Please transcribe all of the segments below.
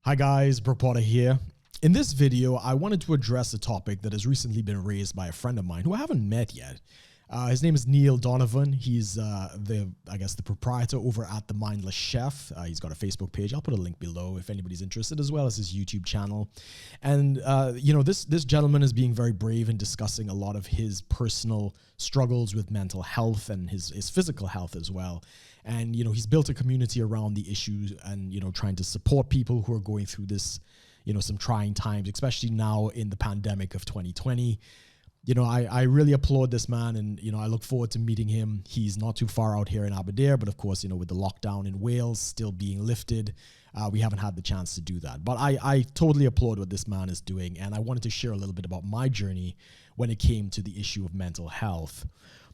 Hi guys, Brook Potter here. In this video, I wanted to address a topic that has recently been raised by a friend of mine who I haven't met yet. His name is Neil Donovan. He's the proprietor over at the Mindless Chef. He's got a Facebook page. I'll put a link below if anybody's interested, as well as his YouTube channel. And this gentleman is being very brave in discussing a lot of his personal struggles with mental health and his physical health as well. And he's built a community around the issues and trying to support people who are going through this, some trying times, especially now in the pandemic of 2020. I really applaud this man, and I look forward to meeting him. He's not too far out here in Aberdeen, but of course, with the lockdown in Wales still being lifted, we haven't had the chance to do that. But I totally applaud what this man is doing, and I wanted to share a little bit about my journey when it came to the issue of mental health.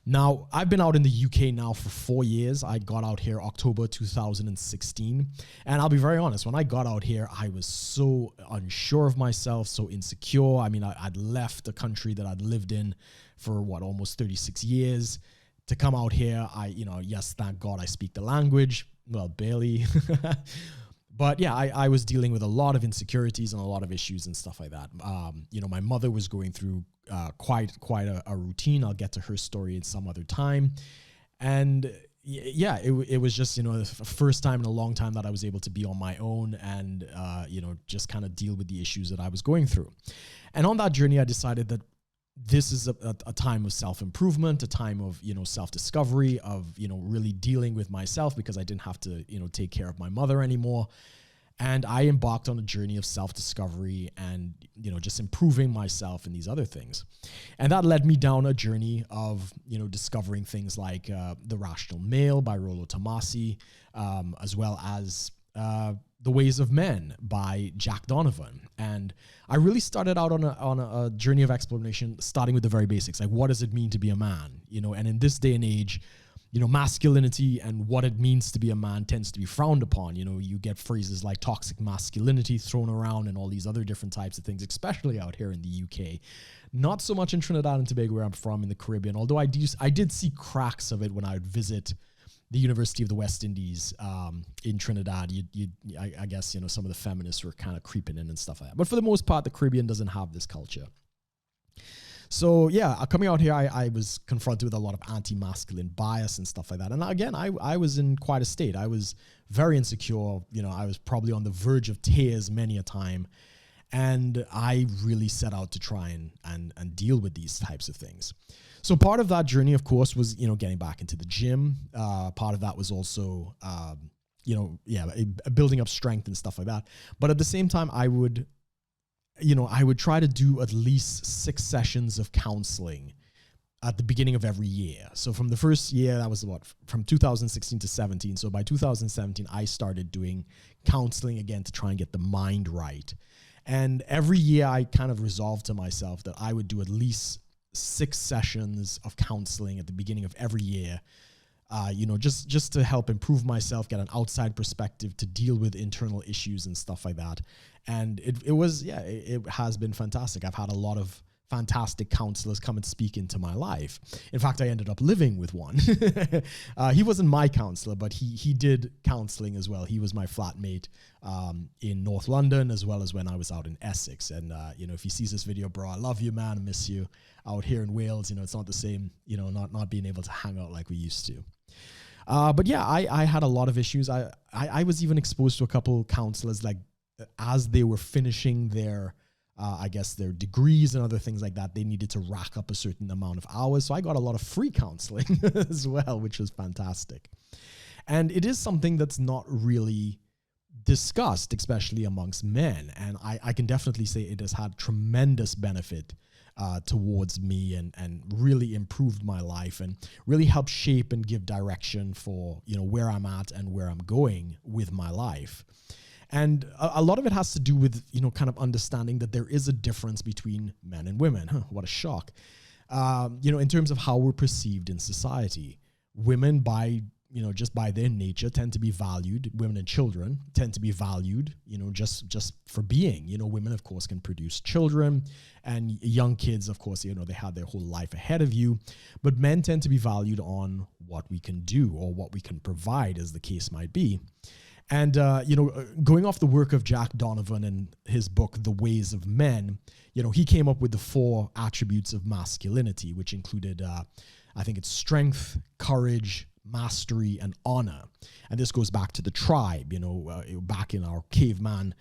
Now, I've been out in the UK now for 4 years. I got out here October 2016. And I'll be very honest, when I got out here, I was so unsure of myself, so insecure. I mean, I'd left a country that I'd lived in for almost 36 years. To come out here, yes, thank God I speak the language. Well, barely. But yeah, I was dealing with a lot of insecurities and a lot of issues and stuff like that. My mother was going through quite a routine. I'll get to her story in some other time. And yeah, it was just, the first time in a long time that I was able to be on my own and, just kind of deal with the issues that I was going through. And on that journey, I decided that this is a time of self-improvement, a time of, self-discovery, of, really dealing with myself, because I didn't have to, take care of my mother anymore. And I embarked on a journey of self-discovery and, just improving myself in these other things. And that led me down a journey of, discovering things like The Rational Male by Rollo Tomassi, as well as The Ways of Men by Jack Donovan. And I really started out on a journey of exploration, starting with the very basics, like what does it mean to be a man? And in this day and age, masculinity and what it means to be a man tends to be frowned upon. You get phrases like toxic masculinity thrown around and all these other different types of things, especially out here in the UK. Not so much in Trinidad and Tobago, where I'm from, in the Caribbean, although I did see cracks of it when I would visit the University of the West Indies in Trinidad. I guess, some of the feminists were kind of creeping in and stuff like that. But for the most part, the Caribbean doesn't have this culture. So yeah, coming out here, I was confronted with a lot of anti-masculine bias and stuff like that. And again, I was in quite a state. I was very insecure. I was probably on the verge of tears many a time. And I really set out to try and deal with these types of things. So part of that journey, of course, was, getting back into the gym. Part of that was also, building up strength and stuff like that. But at the same time, I would try to do at least 6 sessions of counseling at the beginning of every year. So from the first year, that was from 2016 to 17. So by 2017, I started doing counseling again to try and get the mind right. And every year I kind of resolved to myself that I would do at least 6 sessions of counseling at the beginning of every year, just to help improve myself, get an outside perspective to deal with internal issues and stuff like that. And it has been fantastic. I've had a lot of fantastic counselors come and speak into my life. In fact, I ended up living with one. He wasn't my counselor, but he did counseling as well. He was my flatmate in North London, as well as when I was out in Essex. And, if he sees this video, bro, I love you, man. I miss you. Out here in Wales, it's not the same, not being able to hang out like we used to. But yeah, I had a lot of issues. I was even exposed to a couple counselors, like as they were finishing their their degrees and other things like that, they needed to rack up a certain amount of hours. So I got a lot of free counseling as well, which was fantastic. And it is something that's not really discussed, especially amongst men. And I can definitely say it has had tremendous benefit towards me and really improved my life and really helped shape and give direction for, where I'm at and where I'm going with my life. And a lot of it has to do with, kind of understanding that there is a difference between men and women. What a shock. In terms of how we're perceived in society. Women, just by their nature, tend to be valued. Women and children tend to be valued, just for being. Women, of course, can produce children, and young kids, of course, they have their whole life ahead of you. But men tend to be valued on what we can do or what we can provide, as the case might be. And, going off the work of Jack Donovan and his book, The Ways of Men, he came up with the 4 attributes of masculinity, which included, I think it's strength, courage, mastery, and honor. And this goes back to the tribe, back in our caveman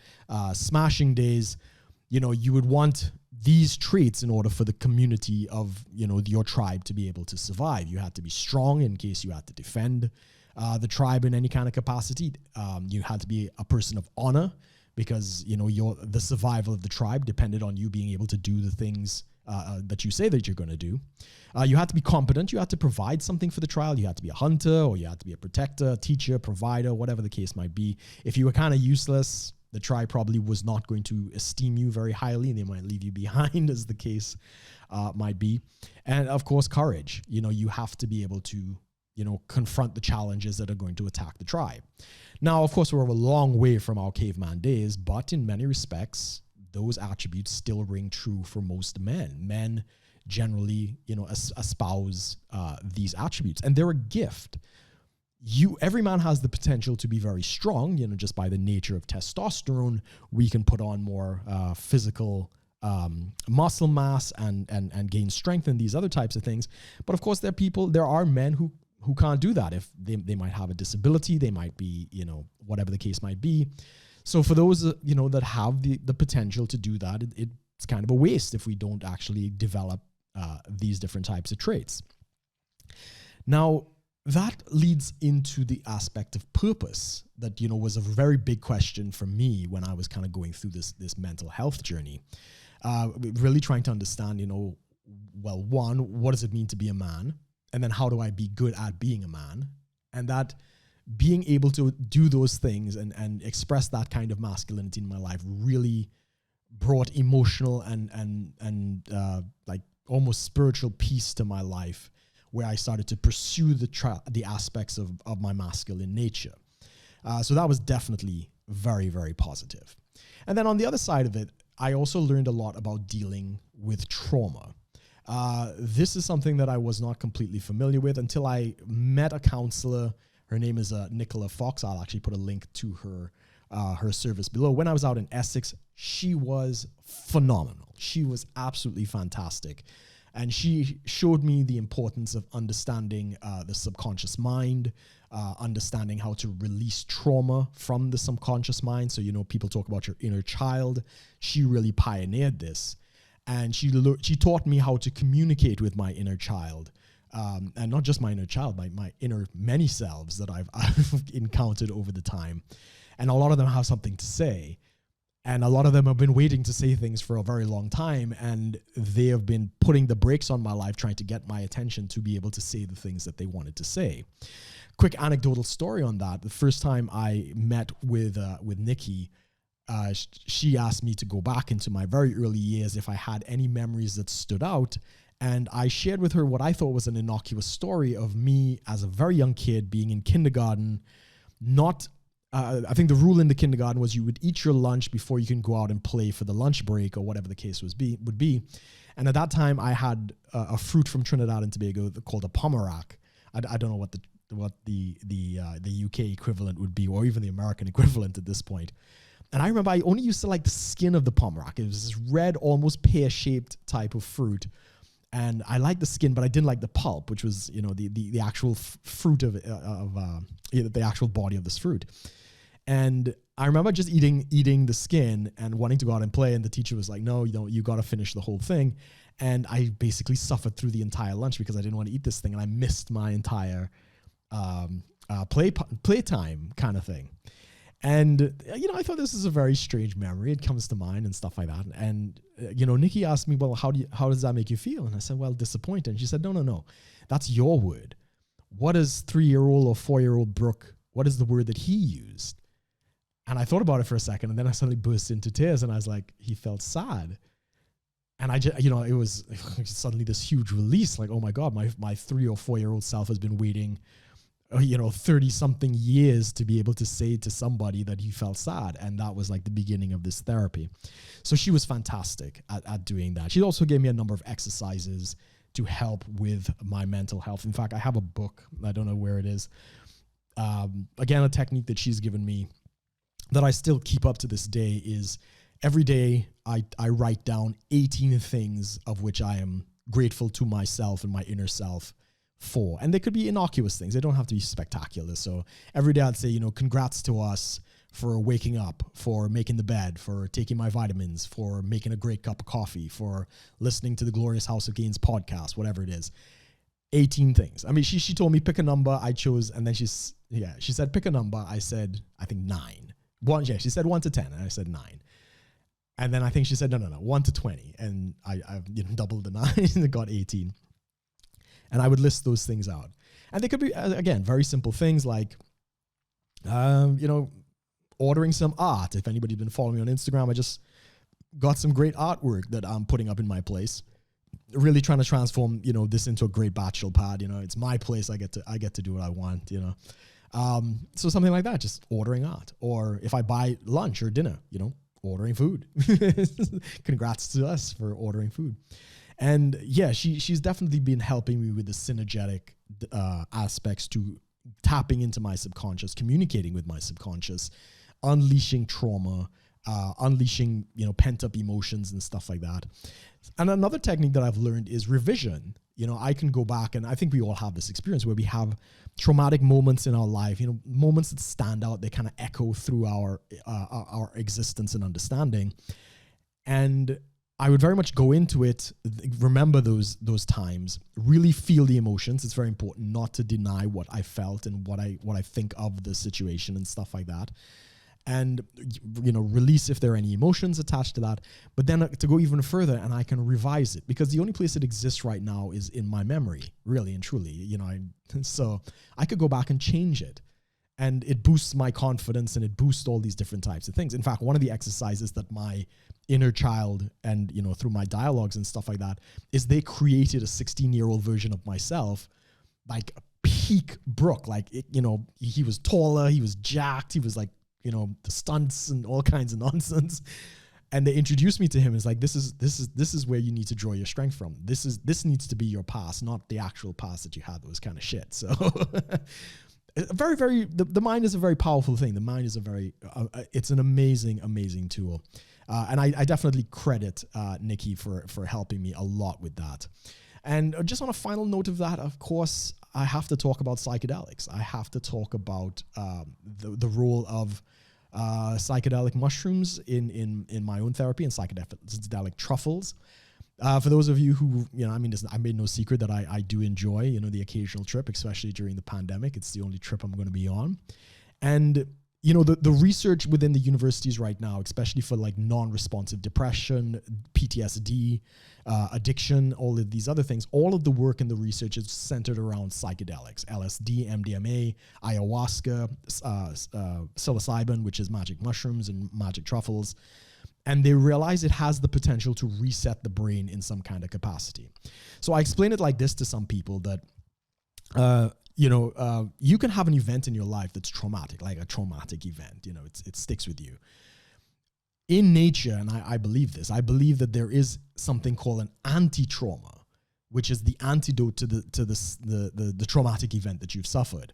smashing days. You would want these traits in order for the community of, your tribe to be able to survive. You had to be strong in case you had to defend the tribe in any kind of capacity. You had to be a person of honor because, the survival of the tribe depended on you being able to do the things that you say that you're going to do. You had to be competent. You had to provide something for the tribe. You had to be a hunter, or you had to be a protector, teacher, provider, whatever the case might be. If you were kind of useless, the tribe probably was not going to esteem you very highly, and they might leave you behind, as the case might be. And of course, courage. You have to be able to, confront the challenges that are going to attack the tribe. Now, of course, we're a long way from our caveman days, but in many respects, those attributes still ring true for most men. Men generally, espouse these attributes, and they're a gift. Every man has the potential to be very strong, just by the nature of testosterone. We can put on more physical muscle mass and gain strength and these other types of things. But of course, there are men who can't do that. If they might have a disability, they might be, whatever the case might be. So for those, that have the potential to do that, it's kind of a waste if we don't actually develop these different types of traits. Now, that leads into the aspect of purpose that, was a very big question for me when I was kind of going through this mental health journey. Really trying to understand, one, what does it mean to be a man? And then how do I be good at being a man? And that being able to do those things and express that kind of masculinity in my life really brought emotional and like almost spiritual peace to my life, where I started to pursue the aspects of my masculine nature. So that was definitely very, very positive. And then on the other side of it, I also learned a lot about dealing with trauma. This is something that I was not completely familiar with until I met a counselor. Her name is Nicola Fox. I'll actually put a link to her service below. When I was out in Essex, she was phenomenal. She was absolutely fantastic. And she showed me the importance of understanding the subconscious mind, understanding how to release trauma from the subconscious mind. So, people talk about your inner child. She really pioneered this. And she taught me how to communicate with my inner child. And not just my inner child, my inner many selves that I've encountered over the time. And a lot of them have something to say. And a lot of them have been waiting to say things for a very long time, and they have been putting the brakes on my life, trying to get my attention to be able to say the things that they wanted to say. Quick anecdotal story on that. The first time I met with Nikki, she asked me to go back into my very early years if I had any memories that stood out. And I shared with her what I thought was an innocuous story of me as a very young kid being in kindergarten, I think the rule in the kindergarten was you would eat your lunch before you can go out and play for the lunch break or whatever the case would be. And at that time, I had a fruit from Trinidad and Tobago called a pomerac. I don't know what the UK equivalent would be, or even the American equivalent at this point. And I remember I only used to like the skin of the pomerac. It was this red, almost pear-shaped type of fruit. And I liked the skin, but I didn't like the pulp, which was, the actual fruit of the actual body of this fruit. And I remember just eating the skin and wanting to go out and play. And the teacher was like, no, you got to finish the whole thing. And I basically suffered through the entire lunch because I didn't want to eat this thing. And I missed my entire playtime kind of thing. And, I thought this is a very strange memory. It comes to mind and stuff like that. And, Nikki asked me, well, how does that make you feel? And I said, well, disappointed. And she said, no. That's your word. What is 3-year-old or 4-year-old Brook? What is the word that he used? And I thought about it for a second, and then I suddenly burst into tears, and I was like, he felt sad. And I just, it was suddenly this huge release, like, oh my God, my 3 or 4-year-old self has been waiting, 30 something years to be able to say to somebody that he felt sad. And that was like the beginning of this therapy. So she was fantastic at doing that. She also gave me a number of exercises to help with my mental health. In fact, I have a book. I don't know where it is. Again, a technique that she's given me that I still keep up to this day is every day I write down 18 things of which I am grateful to myself and my inner self for. And they could be innocuous things. They don't have to be spectacular. So every day I'd say, congrats to us for waking up, for making the bed, for taking my vitamins, for making a great cup of coffee, for listening to the Glorious House of Gains podcast, whatever it is. 18 things. I mean, she told me pick a number. I chose, and then she said pick a number. I said, I think 9. She said 1 to 10, and I said 9. And then I think she said, no, 1 to 20. And I doubled the 9 and got 18. And I would list those things out. And they could be, again, very simple things like, ordering some art. If anybody's been following me on Instagram, I just got some great artwork that I'm putting up in my place. Really trying to transform, this into a great bachelor pad. It's my place. I get to do what I want, So something like that, just ordering art. Or if I buy lunch or dinner, ordering food. Congrats to us for ordering food. And yeah, she's definitely been helping me with the synergetic aspects to tapping into my subconscious, communicating with my subconscious, unleashing trauma, unleashing, pent-up emotions and stuff like that. And another technique that I've learned is revision. I can go back, and I think we all have this experience where we have traumatic moments in our life, moments that stand out, they kind of echo through our existence and understanding. And I would very much go into it, remember those times, really feel the emotions. It's very important not to deny what I felt and what I think of the situation and stuff like that. And, release if there are any emotions attached to that. But then to go even further, and I can revise it, because the only place it exists right now is in my memory, really and truly. So I could go back and change it. And it boosts my confidence, and it boosts all these different types of things. In fact, one of the exercises that my inner child and, through my dialogues and stuff like that, is they created a 16-year-old version of myself, like peak Brook. Like, he was taller, he was jacked, he was like, the stunts and all kinds of nonsense. And they introduced me to him. It's like, this is where you need to draw your strength from. This needs to be your past, not the actual past that you had that was kind of shit. So very, very, the mind is a very powerful thing. The mind is it's an amazing, amazing tool. And I definitely credit Nikki for helping me a lot with that. And just on a final note of that, of course, I have to talk about psychedelics. I have to talk about the role of psychedelic mushrooms in my own therapy and psychedelic truffles. For those of you who, I made no secret that I do enjoy, the occasional trip, especially during the pandemic. It's the only trip I'm going to be on. And the research within the universities right now, especially for like non-responsive depression, PTSD, addiction, all of these other things, all of the work and the research is centered around psychedelics, LSD, MDMA, ayahuasca, psilocybin, which is magic mushrooms and magic truffles. And they realize it has the potential to reset the brain in some kind of capacity. So I explain it like this to some people that, you can have an event in your life that's traumatic, like a traumatic event, it sticks with you. In nature, and I believe this, I believe that there is something called an anti-trauma, which is the antidote to the traumatic event that you've suffered.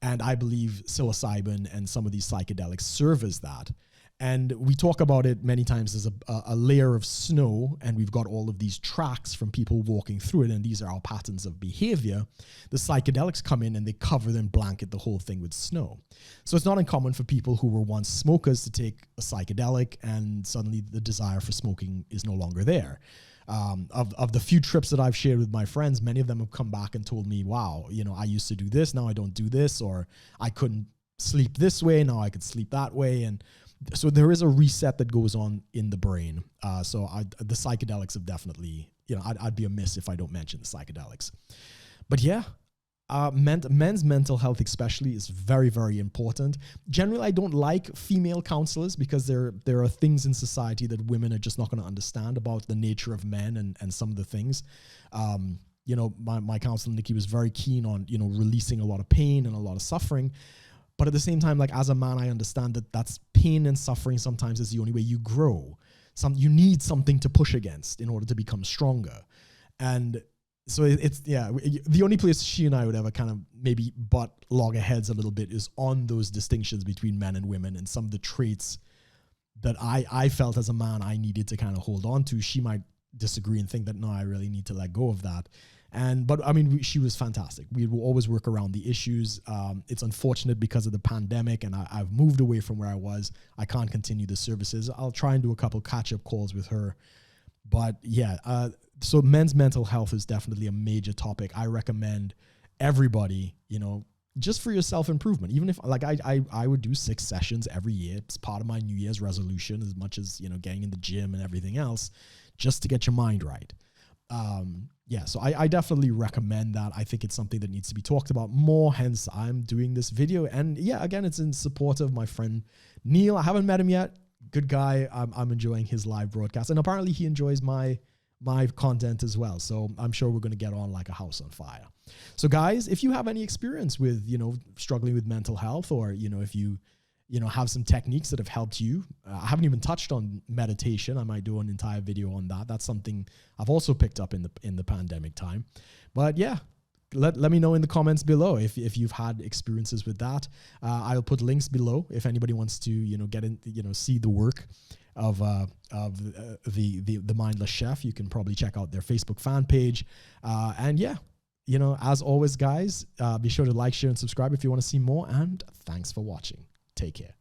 And I believe psilocybin and some of these psychedelics serve as that. And we talk about it many times as a layer of snow, and we've got all of these tracks from people walking through it, and these are our patterns of behavior. The psychedelics come in and they cover and blanket the whole thing with snow. So it's not uncommon for people who were once smokers to take a psychedelic, and suddenly the desire for smoking is no longer there. Of the few trips that I've shared with my friends, many of them have come back and told me, wow, I used to do this, now I don't do this, or I couldn't sleep this way, now I could sleep that way. And so there is a reset that goes on in the brain. So the psychedelics have definitely, I'd be amiss if I don't mention the psychedelics. But yeah, men's mental health especially is very, very important. Generally, I don't like female counselors because there are things in society that women are just not going to understand about the nature of men and some of the things. My counselor, Nikki, was very keen on, releasing a lot of pain and a lot of suffering. But at the same time, like as a man, I understand that that's pain and suffering sometimes is the only way you grow. You need something to push against in order to become stronger. And So it's, yeah, the only place she and I would ever kind of maybe butt loggerheads a little bit is on those distinctions between men and women and some of the traits that I felt as a man I needed to kind of hold on to. She might disagree and think that, no, I really need to let go of that. But I mean, she was fantastic. We will always work around the issues. It's unfortunate because of the pandemic, and I've moved away from where I was. I can't continue the services. I'll try and do a couple catch-up calls with her. But yeah, so men's mental health is definitely a major topic. I recommend everybody, just for your self-improvement, even if like I would do 6 sessions every year. It's part of my New Year's resolution, as much as, getting in the gym and everything else, just to get your mind right. So I definitely recommend that. I think it's something that needs to be talked about more, hence I'm doing this video. And yeah, again, it's in support of my friend Neil. I haven't met him yet. Good guy. I'm enjoying his live broadcast, and apparently he enjoys my content as well. So I'm sure we're going to get on like a house on fire. So guys, if you have any experience with, struggling with mental health, or, if you have some techniques that have helped you, I haven't even touched on meditation. I might do an entire video on that. That's something I've also picked up in the pandemic time. But yeah, let me know in the comments below if you've had experiences with that. I'll put links below if anybody wants to, get in, see the work of the Mindless Chef. You can probably check out their Facebook fan page. And yeah, as always, guys, be sure to like, share, and subscribe if you want to see more. And thanks for watching. Take care.